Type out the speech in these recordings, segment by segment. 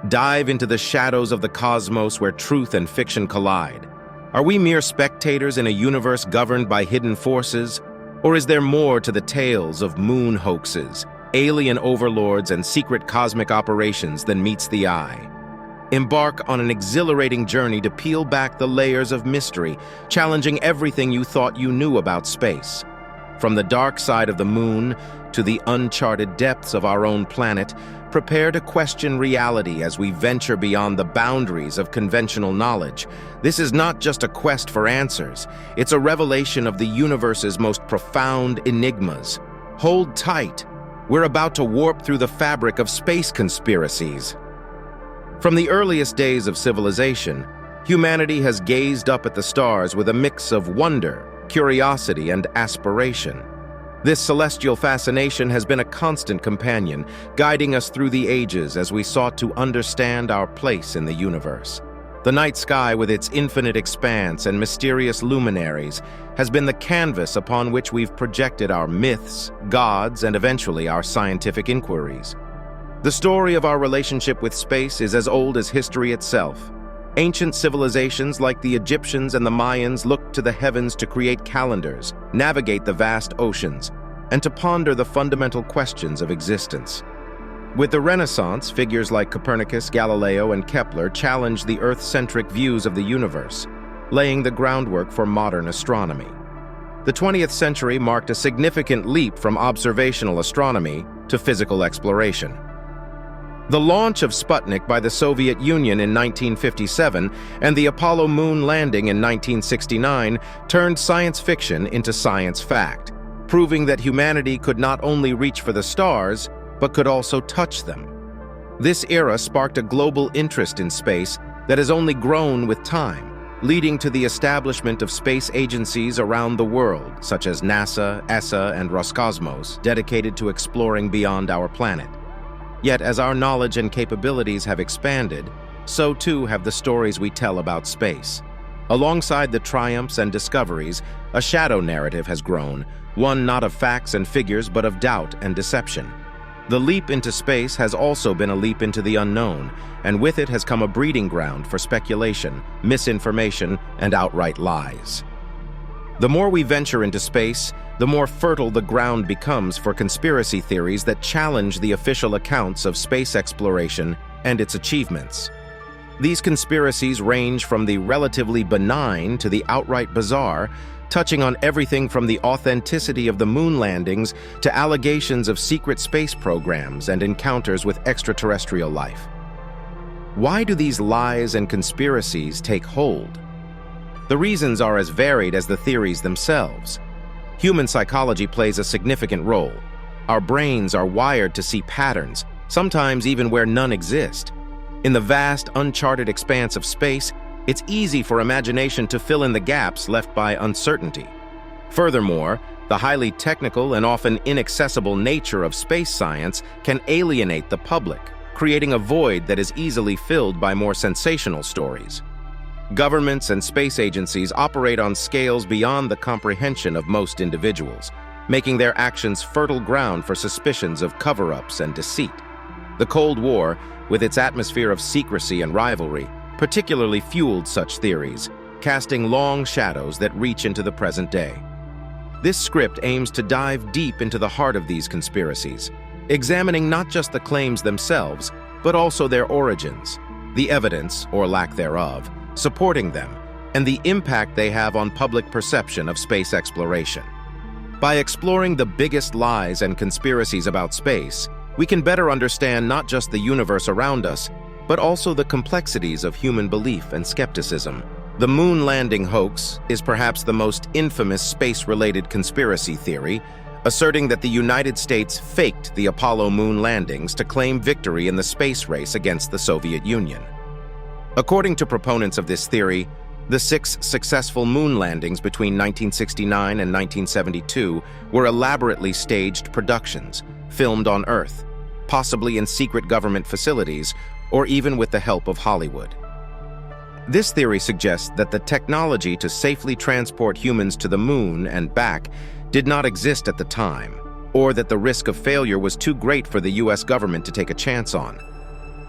Dive into the shadows of the cosmos where truth and fiction collide. Are we mere spectators in a universe governed by hidden forces? Or is there more to the tales of moon hoaxes, alien overlords, and secret cosmic operations than meets the eye? Embark on an exhilarating journey to peel back the layers of mystery, challenging everything you thought you knew about space. From the dark side of the moon to the uncharted depths of our own planet, prepare to question reality as we venture beyond the boundaries of conventional knowledge. This is not just a quest for answers, it's a revelation of the universe's most profound enigmas. Hold tight, we're about to warp through the fabric of space conspiracies. From the earliest days of civilization, humanity has gazed up at the stars with a mix of wonder, curiosity, and aspiration. This celestial fascination has been a constant companion, guiding us through the ages as we sought to understand our place in the universe. The night sky, with its infinite expanse and mysterious luminaries, has been the canvas upon which we've projected our myths, gods, and eventually our scientific inquiries. The story of our relationship with space is as old as history itself. Ancient civilizations like the Egyptians and the Mayans looked to the heavens to create calendars, navigate the vast oceans, and to ponder the fundamental questions of existence. With the Renaissance, figures like Copernicus, Galileo, and Kepler challenged the Earth-centric views of the universe, laying the groundwork for modern astronomy. The 20th century marked a significant leap from observational astronomy to physical exploration. The launch of Sputnik by the Soviet Union in 1957 and the Apollo moon landing in 1969 turned science fiction into science fact, proving that humanity could not only reach for the stars, but could also touch them. This era sparked a global interest in space that has only grown with time, leading to the establishment of space agencies around the world, such as NASA, ESA, and Roscosmos, dedicated to exploring beyond our planet. Yet, as our knowledge and capabilities have expanded, so too have the stories we tell about space. Alongside the triumphs and discoveries, a shadow narrative has grown, one not of facts and figures but of doubt and deception. The leap into space has also been a leap into the unknown, and with it has come a breeding ground for speculation, misinformation, and outright lies. The more we venture into space, the more fertile the ground becomes for conspiracy theories that challenge the official accounts of space exploration and its achievements. These conspiracies range from the relatively benign to the outright bizarre, touching on everything from the authenticity of the moon landings to allegations of secret space programs and encounters with extraterrestrial life. Why do these lies and conspiracies take hold? The reasons are as varied as the theories themselves. Human psychology plays a significant role. Our brains are wired to see patterns, sometimes even where none exist. In the vast, uncharted expanse of space, it's easy for imagination to fill in the gaps left by uncertainty. Furthermore, the highly technical and often inaccessible nature of space science can alienate the public, creating a void that is easily filled by more sensational stories. Governments and space agencies operate on scales beyond the comprehension of most individuals, making their actions fertile ground for suspicions of cover-ups and deceit. The Cold War, with its atmosphere of secrecy and rivalry, particularly fueled such theories, casting long shadows that reach into the present day. This script aims to dive deep into the heart of these conspiracies, examining not just the claims themselves, but also their origins, the evidence, or lack thereof, supporting them, and the impact they have on public perception of space exploration. By exploring the biggest lies and conspiracies about space, we can better understand not just the universe around us, but also the complexities of human belief and skepticism. The moon landing hoax is perhaps the most infamous space-related conspiracy theory, asserting that the United States faked the Apollo moon landings to claim victory in the space race against the Soviet Union. According to proponents of this theory, the 6 successful moon landings between 1969 and 1972 were elaborately staged productions, filmed on Earth, possibly in secret government facilities, or even with the help of Hollywood. This theory suggests that the technology to safely transport humans to the moon and back did not exist at the time, or that the risk of failure was too great for the US government to take a chance on.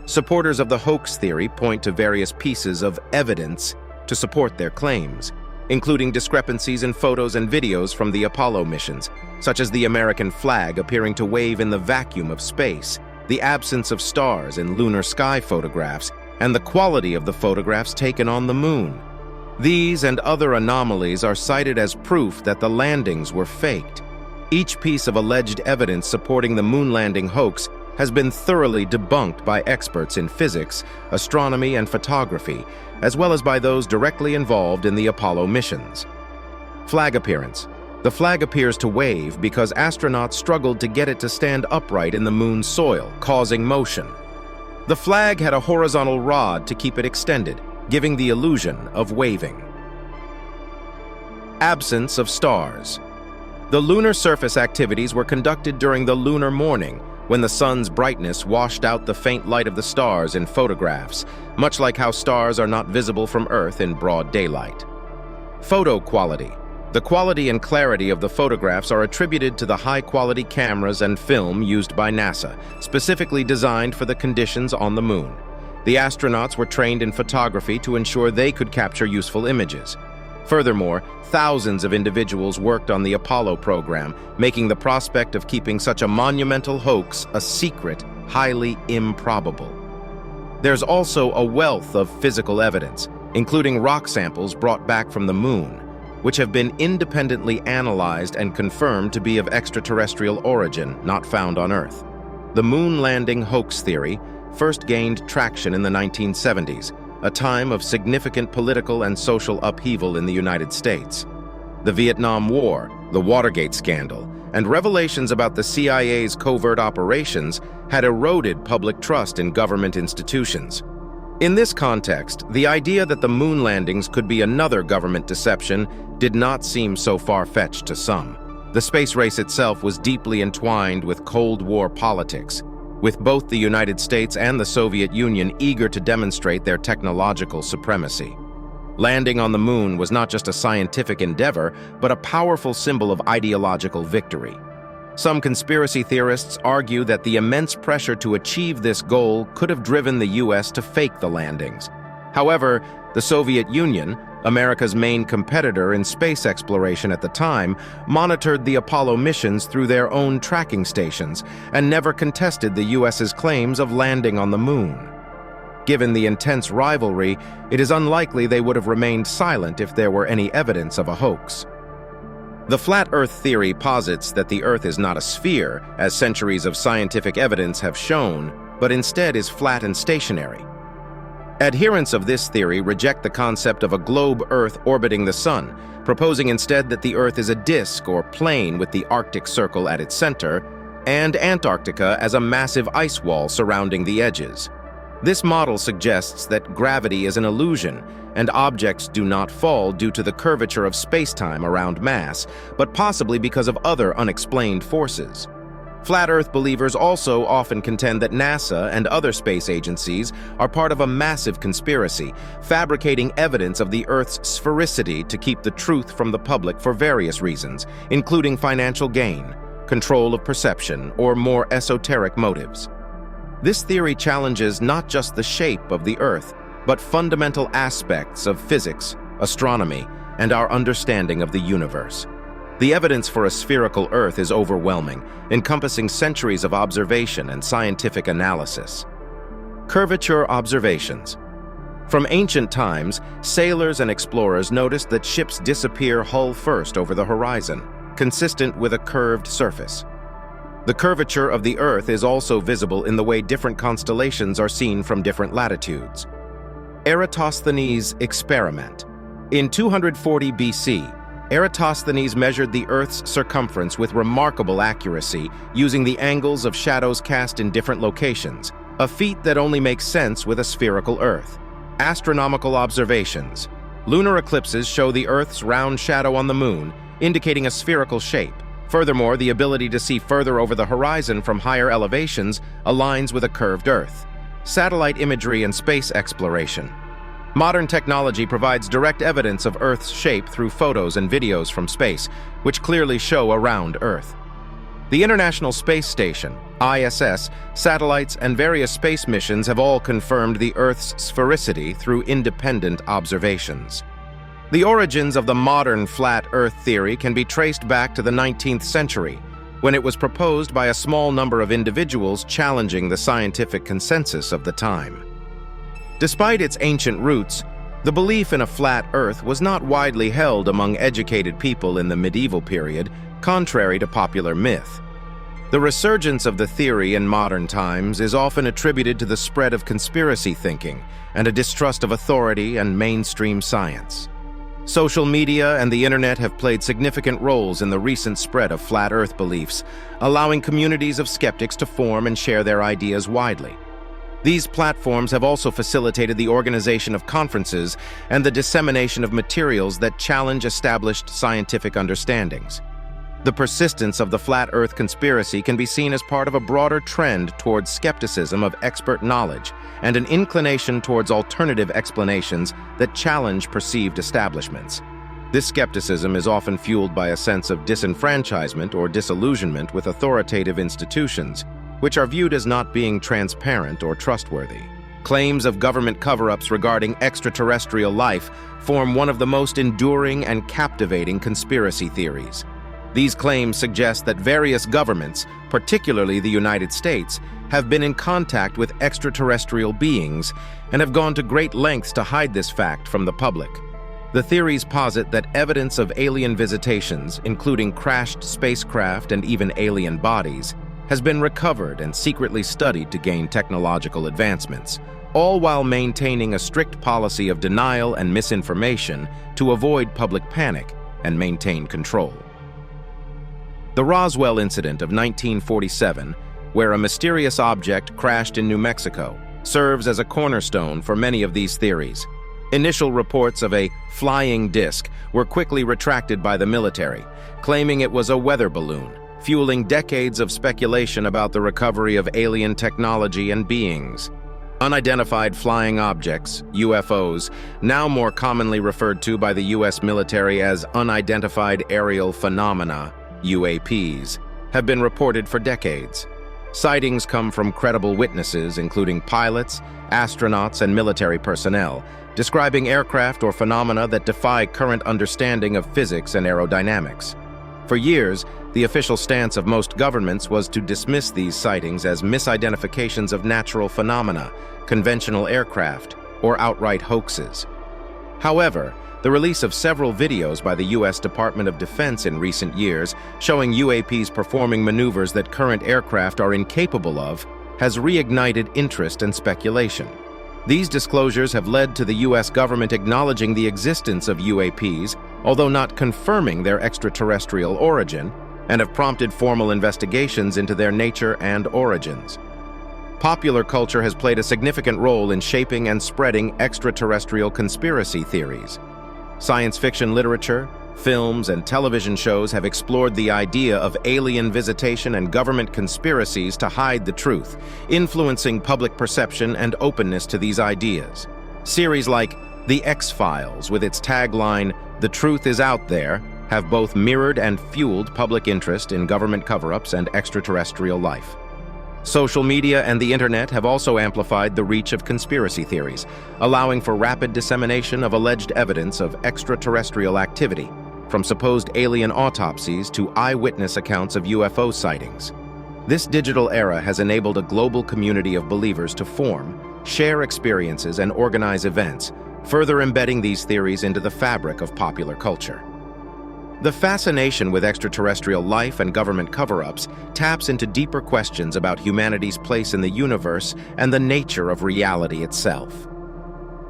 Supporters of the hoax theory point to various pieces of evidence to support their claims, including discrepancies in photos and videos from the Apollo missions, such as the American flag appearing to wave in the vacuum of space, the absence of stars in lunar sky photographs, and the quality of the photographs taken on the moon. These and other anomalies are cited as proof that the landings were faked. Each piece of alleged evidence supporting the moon landing hoax has been thoroughly debunked by experts in physics, astronomy, and photography, as well as by those directly involved in the Apollo missions. Flag appearance. The flag appears to wave because astronauts struggled to get it to stand upright in the moon's soil, causing motion. The flag had a horizontal rod to keep it extended, giving the illusion of waving. Absence of stars. The lunar surface activities were conducted during the lunar morning, when the sun's brightness washed out the faint light of the stars in photographs, much like how stars are not visible from Earth in broad daylight. Photo quality. The quality and clarity of the photographs are attributed to the high-quality cameras and film used by NASA, specifically designed for the conditions on the moon. The astronauts were trained in photography to ensure they could capture useful images. Furthermore, thousands of individuals worked on the Apollo program, making the prospect of keeping such a monumental hoax a secret highly improbable. There's also a wealth of physical evidence, including rock samples brought back from the moon, which have been independently analyzed and confirmed to be of extraterrestrial origin, not found on Earth. The moon landing hoax theory first gained traction in the 1970s, a time of significant political and social upheaval in the United States. The Vietnam War, the Watergate scandal, and revelations about the CIA's covert operations had eroded public trust in government institutions. In this context, the idea that the moon landings could be another government deception did not seem so far-fetched to some. The space race itself was deeply entwined with Cold War politics, with both the United States and the Soviet Union eager to demonstrate their technological supremacy. Landing on the moon was not just a scientific endeavor, but a powerful symbol of ideological victory. Some conspiracy theorists argue that the immense pressure to achieve this goal could have driven the US to fake the landings. However, the Soviet Union, America's main competitor in space exploration at the time, monitored the Apollo missions through their own tracking stations and never contested the US's claims of landing on the moon. Given the intense rivalry, it is unlikely they would have remained silent if there were any evidence of a hoax. The flat Earth theory posits that the Earth is not a sphere, as centuries of scientific evidence have shown, but instead is flat and stationary. Adherents of this theory reject the concept of a globe Earth orbiting the Sun, proposing instead that the Earth is a disk or plane with the Arctic Circle at its center, and Antarctica as a massive ice wall surrounding the edges. This model suggests that gravity is an illusion, and objects do not fall due to the curvature of space-time around mass, but possibly because of other unexplained forces. Flat Earth believers also often contend that NASA and other space agencies are part of a massive conspiracy, fabricating evidence of the Earth's sphericity to keep the truth from the public for various reasons, including financial gain, control of perception, or more esoteric motives. This theory challenges not just the shape of the Earth, but fundamental aspects of physics, astronomy, and our understanding of the universe. The evidence for a spherical Earth is overwhelming, encompassing centuries of observation and scientific analysis. Curvature observations. From ancient times, sailors and explorers noticed that ships disappear hull first over the horizon, consistent with a curved surface. The curvature of the Earth is also visible in the way different constellations are seen from different latitudes. Eratosthenes' experiment. In 240 BC, Eratosthenes measured the Earth's circumference with remarkable accuracy using the angles of shadows cast in different locations, a feat that only makes sense with a spherical Earth. Astronomical observations. Lunar eclipses show the Earth's round shadow on the moon, indicating a spherical shape. Furthermore, the ability to see further over the horizon from higher elevations aligns with a curved Earth. Satellite imagery and space exploration. Modern technology provides direct evidence of Earth's shape through photos and videos from space, which clearly show a round Earth. The International Space Station, ISS, satellites, and various space missions have all confirmed the Earth's sphericity through independent observations. The origins of the modern flat Earth theory can be traced back to the 19th century, when it was proposed by a small number of individuals challenging the scientific consensus of the time. Despite its ancient roots, the belief in a flat Earth was not widely held among educated people in the medieval period, contrary to popular myth. The resurgence of the theory in modern times is often attributed to the spread of conspiracy thinking and a distrust of authority and mainstream science. Social media and the internet have played significant roles in the recent spread of flat Earth beliefs, allowing communities of skeptics to form and share their ideas widely. These platforms have also facilitated the organization of conferences and the dissemination of materials that challenge established scientific understandings. The persistence of the flat Earth conspiracy can be seen as part of a broader trend towards skepticism of expert knowledge and an inclination towards alternative explanations that challenge perceived establishments. This skepticism is often fueled by a sense of disenfranchisement or disillusionment with authoritative institutions, which are viewed as not being transparent or trustworthy. Claims of government cover-ups regarding extraterrestrial life form one of the most enduring and captivating conspiracy theories. These claims suggest that various governments, particularly the United States, have been in contact with extraterrestrial beings and have gone to great lengths to hide this fact from the public. The theories posit that evidence of alien visitations, including crashed spacecraft and even alien bodies, has been recovered and secretly studied to gain technological advancements, all while maintaining a strict policy of denial and misinformation to avoid public panic and maintain control. The Roswell incident of 1947, where a mysterious object crashed in New Mexico, serves as a cornerstone for many of these theories. Initial reports of a flying disc were quickly retracted by the military, claiming it was a weather balloon, fueling decades of speculation about the recovery of alien technology and beings. Unidentified flying objects, UFOs, now more commonly referred to by the U.S. military as unidentified aerial phenomena, UAPs, have been reported for decades. Sightings come from credible witnesses, including pilots, astronauts, and military personnel, describing aircraft or phenomena that defy current understanding of physics and aerodynamics. For years, the official stance of most governments was to dismiss these sightings as misidentifications of natural phenomena, conventional aircraft, or outright hoaxes. However, the release of several videos by the U.S. Department of Defense in recent years showing UAPs performing maneuvers that current aircraft are incapable of has reignited interest and speculation. These disclosures have led to the U.S. government acknowledging the existence of UAPs, although not confirming their extraterrestrial origin, and have prompted formal investigations into their nature and origins. Popular culture has played a significant role in shaping and spreading extraterrestrial conspiracy theories. Science fiction literature, films, and television shows have explored the idea of alien visitation and government conspiracies to hide the truth, influencing public perception and openness to these ideas. Series like The X-Files, with its tagline, "The Truth is Out There," have both mirrored and fueled public interest in government cover-ups and extraterrestrial life. Social media and the internet have also amplified the reach of conspiracy theories, allowing for rapid dissemination of alleged evidence of extraterrestrial activity, from supposed alien autopsies to eyewitness accounts of UFO sightings. This digital era has enabled a global community of believers to form, share experiences, and organize events, further embedding these theories into the fabric of popular culture. The fascination with extraterrestrial life and government cover-ups taps into deeper questions about humanity's place in the universe and the nature of reality itself.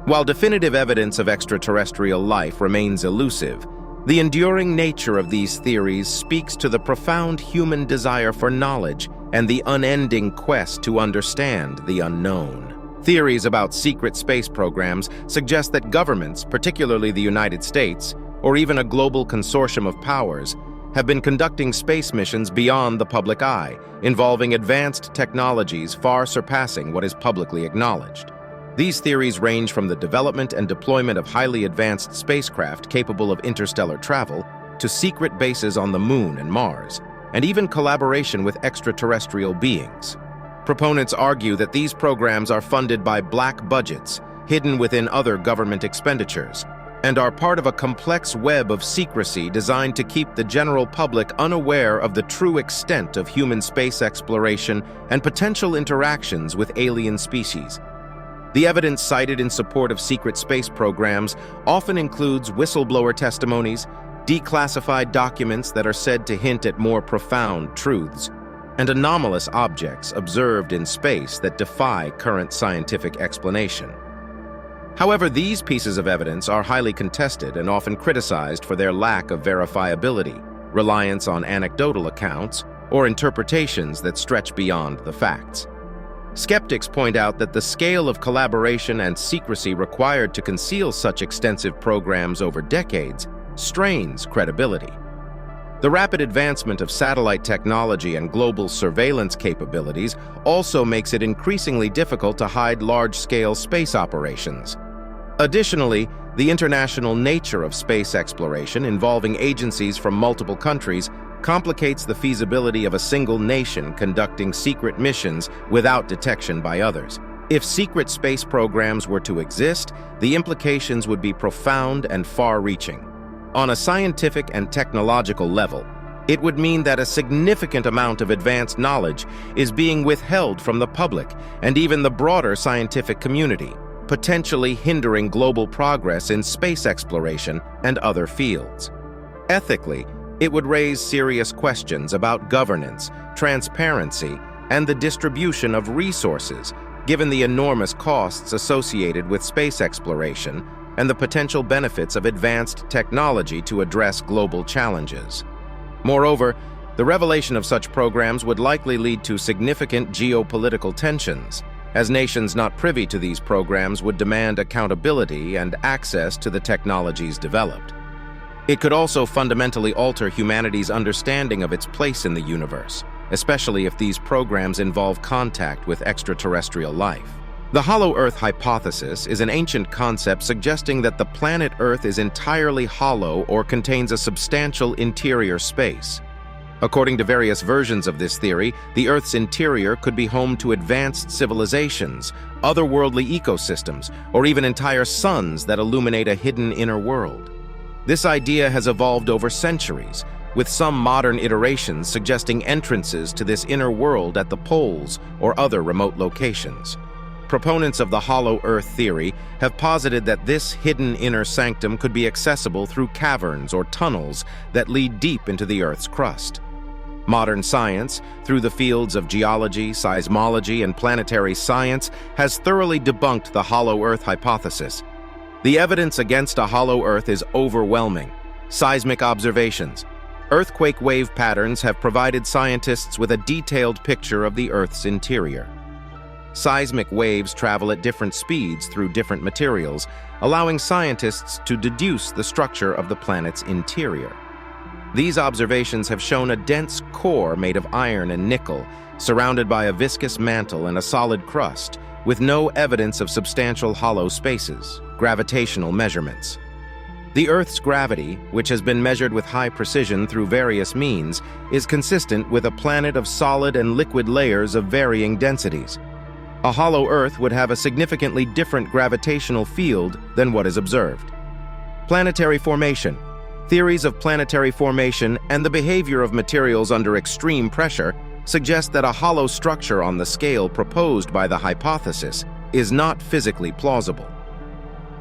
While definitive evidence of extraterrestrial life remains elusive, the enduring nature of these theories speaks to the profound human desire for knowledge and the unending quest to understand the unknown. Theories about secret space programs suggest that governments, particularly the United States, or even a global consortium of powers, have been conducting space missions beyond the public eye, involving advanced technologies far surpassing what is publicly acknowledged. These theories range from the development and deployment of highly advanced spacecraft capable of interstellar travel to secret bases on the Moon and Mars, and even collaboration with extraterrestrial beings. Proponents argue that these programs are funded by black budgets, hidden within other government expenditures, and are part of a complex web of secrecy designed to keep the general public unaware of the true extent of human space exploration and potential interactions with alien species. The evidence cited in support of secret space programs often includes whistleblower testimonies, declassified documents that are said to hint at more profound truths, and anomalous objects observed in space that defy current scientific explanation. However, these pieces of evidence are highly contested and often criticized for their lack of verifiability, reliance on anecdotal accounts, or interpretations that stretch beyond the facts. Skeptics point out that the scale of collaboration and secrecy required to conceal such extensive programs over decades strains credibility. The rapid advancement of satellite technology and global surveillance capabilities also makes it increasingly difficult to hide large-scale space operations. Additionally, the international nature of space exploration involving agencies from multiple countries complicates the feasibility of a single nation conducting secret missions without detection by others. If secret space programs were to exist, the implications would be profound and far-reaching. On a scientific and technological level, it would mean that a significant amount of advanced knowledge is being withheld from the public and even the broader scientific community, potentially hindering global progress in space exploration and other fields. Ethically, it would raise serious questions about governance, transparency, and the distribution of resources, given the enormous costs associated with space exploration and the potential benefits of advanced technology to address global challenges. Moreover, the revelation of such programs would likely lead to significant geopolitical tensions, as nations not privy to these programs would demand accountability and access to the technologies developed. It could also fundamentally alter humanity's understanding of its place in the universe, especially if these programs involve contact with extraterrestrial life. The hollow Earth hypothesis is an ancient concept suggesting that the planet Earth is entirely hollow or contains a substantial interior space. According to various versions of this theory, the Earth's interior could be home to advanced civilizations, otherworldly ecosystems, or even entire suns that illuminate a hidden inner world. This idea has evolved over centuries, with some modern iterations suggesting entrances to this inner world at the poles or other remote locations. Proponents of the hollow Earth theory have posited that this hidden inner sanctum could be accessible through caverns or tunnels that lead deep into the Earth's crust. Modern science, through the fields of geology, seismology, and planetary science, has thoroughly debunked the hollow Earth hypothesis. The evidence against a hollow Earth is overwhelming. Seismic observations, earthquake wave patterns have provided scientists with a detailed picture of the Earth's interior. Seismic waves travel at different speeds through different materials, allowing scientists to deduce the structure of the planet's interior. These observations have shown a dense core made of iron and nickel, surrounded by a viscous mantle and a solid crust, with no evidence of substantial hollow spaces. Gravitational measurements. The Earth's gravity, which has been measured with high precision through various means, is consistent with a planet of solid and liquid layers of varying densities. A hollow Earth would have a significantly different gravitational field than what is observed. Planetary formation. Theories of planetary formation and the behavior of materials under extreme pressure suggest that a hollow structure on the scale proposed by the hypothesis is not physically plausible.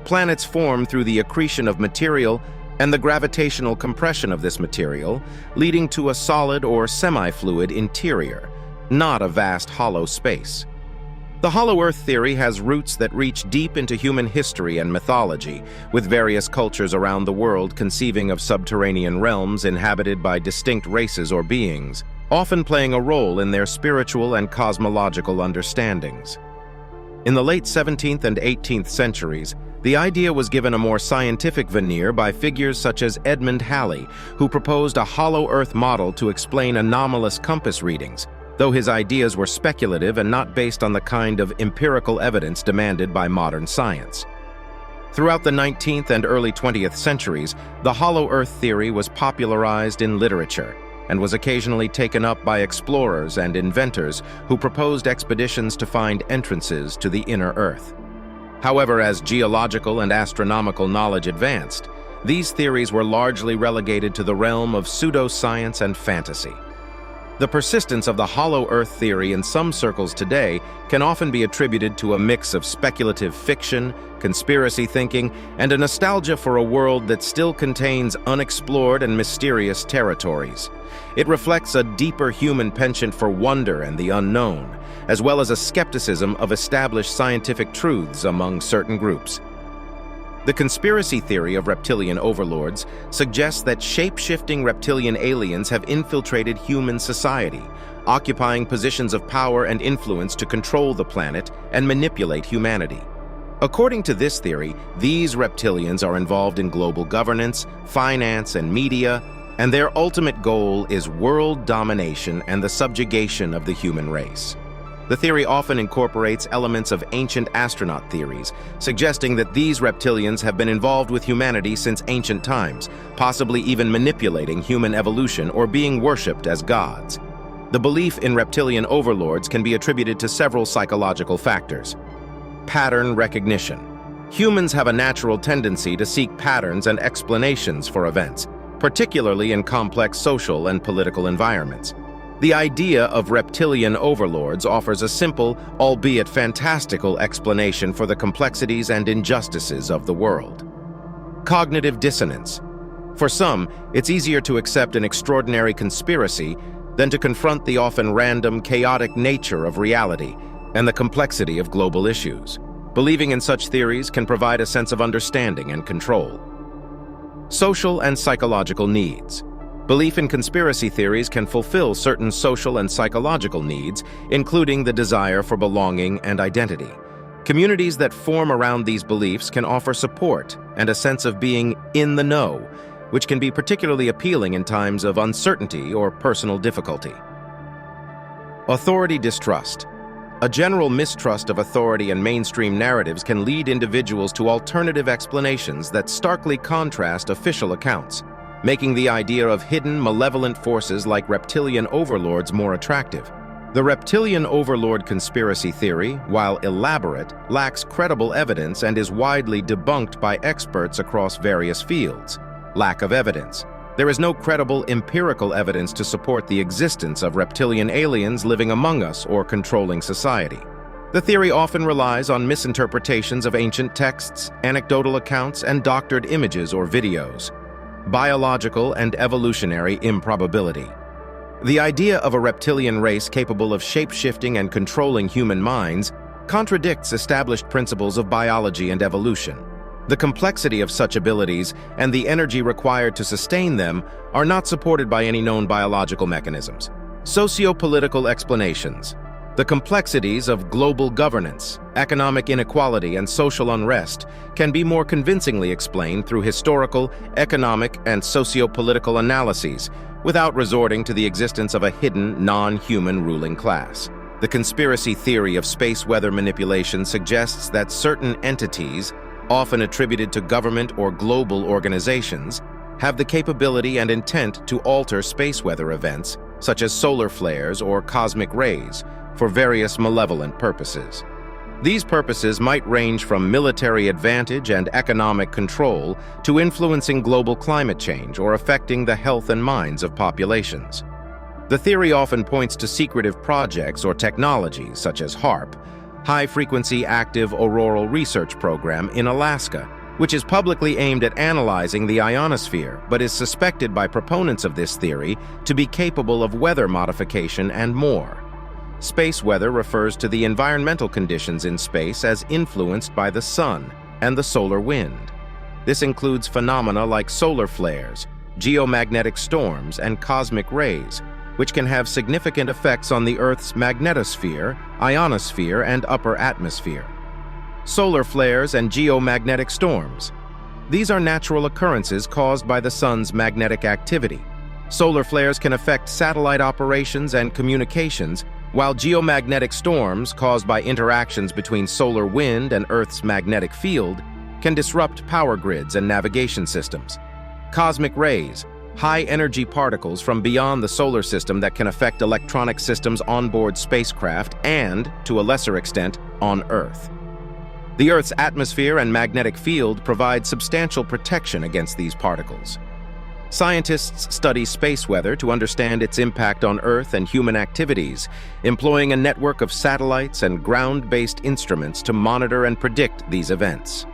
Planets form through the accretion of material and the gravitational compression of this material, leading to a solid or semi-fluid interior, not a vast hollow space. The hollow Earth theory has roots that reach deep into human history and mythology, with various cultures around the world conceiving of subterranean realms inhabited by distinct races or beings, often playing a role in their spiritual and cosmological understandings. In the late 17th and 18th centuries, the idea was given a more scientific veneer by figures such as Edmund Halley, who proposed a hollow Earth model to explain anomalous compass readings, though his ideas were speculative and not based on the kind of empirical evidence demanded by modern science. Throughout the 19th and early 20th centuries, the hollow Earth theory was popularized in literature, and was occasionally taken up by explorers and inventors who proposed expeditions to find entrances to the inner Earth. However, as geological and astronomical knowledge advanced, these theories were largely relegated to the realm of pseudoscience and fantasy. The persistence of the hollow Earth theory in some circles today can often be attributed to a mix of speculative fiction, conspiracy thinking, and a nostalgia for a world that still contains unexplored and mysterious territories. It reflects a deeper human penchant for wonder and the unknown, as well as a skepticism of established scientific truths among certain groups. The conspiracy theory of reptilian overlords suggests that shape-shifting reptilian aliens have infiltrated human society, occupying positions of power and influence to control the planet and manipulate humanity. According to this theory, these reptilians are involved in global governance, finance, and media, and their ultimate goal is world domination and the subjugation of the human race. The theory often incorporates elements of ancient astronaut theories, suggesting that these reptilians have been involved with humanity since ancient times, possibly even manipulating human evolution or being worshipped as gods. The belief in reptilian overlords can be attributed to several psychological factors. Pattern recognition. Humans have a natural tendency to seek patterns and explanations for events, particularly in complex social and political environments. The idea of reptilian overlords offers a simple, albeit fantastical, explanation for the complexities and injustices of the world. Cognitive dissonance. For some, it's easier to accept an extraordinary conspiracy than to confront the often random, chaotic nature of reality and the complexity of global issues. Believing in such theories can provide a sense of understanding and control. Social and psychological needs. Belief in conspiracy theories can fulfill certain social and psychological needs, including the desire for belonging and identity. Communities that form around these beliefs can offer support and a sense of being in the know, which can be particularly appealing in times of uncertainty or personal difficulty. Authority distrust. A general mistrust of authority and mainstream narratives can lead individuals to alternative explanations that starkly contrast official accounts, making the idea of hidden, malevolent forces like reptilian overlords more attractive. The reptilian overlord conspiracy theory, while elaborate, lacks credible evidence and is widely debunked by experts across various fields. Lack of evidence. There is no credible empirical evidence to support the existence of reptilian aliens living among us or controlling society. The theory often relies on misinterpretations of ancient texts, anecdotal accounts, and doctored images or videos. Biological and evolutionary improbability. The idea of a reptilian race capable of shape-shifting and controlling human minds contradicts established principles of biology and evolution. The complexity of such abilities and the energy required to sustain them are not supported by any known biological mechanisms. Socio-political explanations. The complexities of global governance, economic inequality, and social unrest can be more convincingly explained through historical, economic, and socio-political analyses without resorting to the existence of a hidden, non-human ruling class. The conspiracy theory of space weather manipulation suggests that certain entities, often attributed to government or global organizations, have the capability and intent to alter space weather events, such as solar flares or cosmic rays, for various malevolent purposes. These purposes might range from military advantage and economic control to influencing global climate change or affecting the health and minds of populations. The theory often points to secretive projects or technologies such as HAARP, High-Frequency Active Auroral Research Program in Alaska, which is publicly aimed at analyzing the ionosphere but is suspected by proponents of this theory to be capable of weather modification and more. Space weather refers to the environmental conditions in space as influenced by the sun and the solar wind. This includes phenomena like solar flares, geomagnetic storms, and cosmic rays, which can have significant effects on the Earth's magnetosphere, ionosphere, and upper atmosphere. Solar flares and geomagnetic storms. These are natural occurrences caused by the sun's magnetic activity. Solar flares can affect satellite operations and communications, while geomagnetic storms caused by interactions between solar wind and Earth's magnetic field can disrupt power grids and navigation systems. Cosmic rays. high-energy particles from beyond the solar system that can affect electronic systems onboard spacecraft and, to a lesser extent, on Earth. The Earth's atmosphere and magnetic field provide substantial protection against these particles. Scientists study space weather to understand its impact on Earth and human activities, employing a network of satellites and ground-based instruments to monitor and predict these events.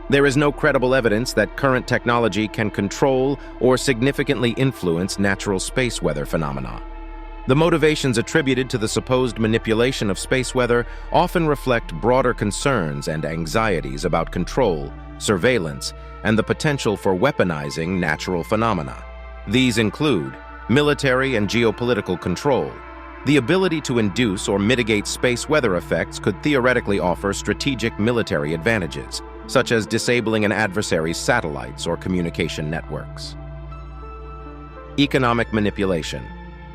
There is no credible evidence that current technology can control or significantly influence natural space weather phenomena. The motivations attributed to the supposed manipulation of space weather often reflect broader concerns and anxieties about control, surveillance, and the potential for weaponizing natural phenomena. These include military and geopolitical control. The ability to induce or mitigate space weather effects could theoretically offer strategic military advantages, such as disabling an adversary's satellites or communication networks. Economic manipulation.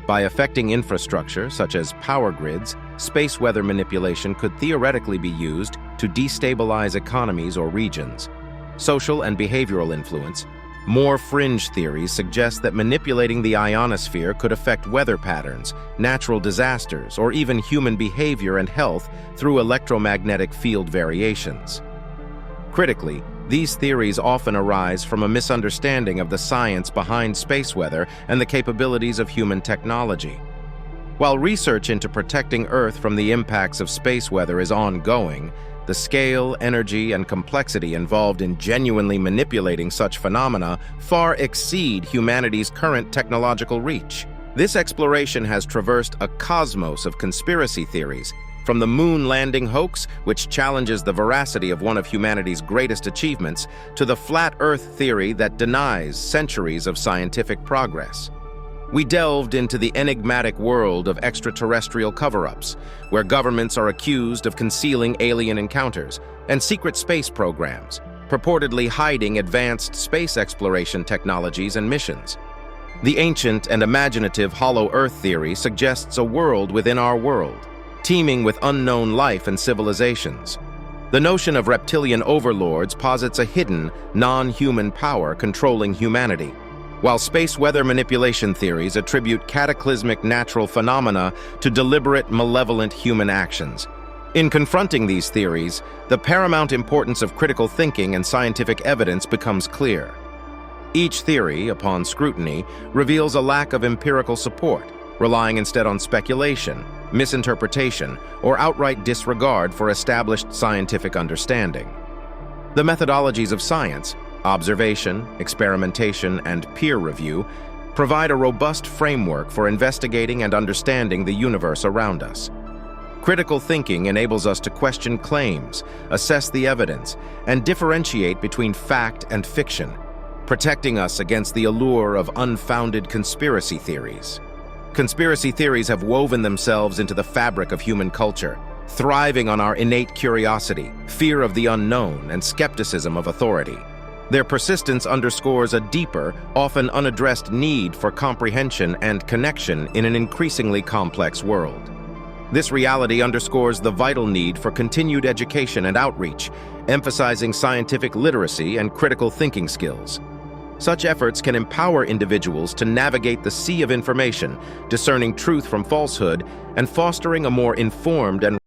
By affecting infrastructure, such as power grids, space weather manipulation could theoretically be used to destabilize economies or regions. Social and behavioral influence. More fringe theories suggest that manipulating the ionosphere could affect weather patterns, natural disasters, or even human behavior and health through electromagnetic field variations. Critically, these theories often arise from a misunderstanding of the science behind space weather and the capabilities of human technology. While research into protecting Earth from the impacts of space weather is ongoing, the scale, energy, and complexity involved in genuinely manipulating such phenomena far exceed humanity's current technological reach. This exploration has traversed a cosmos of conspiracy theories, from the moon landing hoax, which challenges the veracity of one of humanity's greatest achievements, to the flat Earth theory that denies centuries of scientific progress. We delved into the enigmatic world of extraterrestrial cover-ups, where governments are accused of concealing alien encounters, and secret space programs, purportedly hiding advanced space exploration technologies and missions. The ancient and imaginative hollow Earth theory suggests a world within our world, teeming with unknown life and civilizations. The notion of reptilian overlords posits a hidden, non-human power controlling humanity, while space weather manipulation theories attribute cataclysmic natural phenomena to deliberate, malevolent human actions. In confronting these theories, the paramount importance of critical thinking and scientific evidence becomes clear. Each theory, upon scrutiny, reveals a lack of empirical support, relying instead on speculation, misinterpretation, or outright disregard for established scientific understanding. The methodologies of science, observation, experimentation, and peer review, provide a robust framework for investigating and understanding the universe around us. Critical thinking enables us to question claims, assess the evidence, and differentiate between fact and fiction, protecting us against the allure of unfounded conspiracy theories. Conspiracy theories have woven themselves into the fabric of human culture, thriving on our innate curiosity, fear of the unknown, and skepticism of authority. Their persistence underscores a deeper, often unaddressed need for comprehension and connection in an increasingly complex world. This reality underscores the vital need for continued education and outreach, emphasizing scientific literacy and critical thinking skills. Such efforts can empower individuals to navigate the sea of information, discerning truth from falsehood, and fostering a more informed and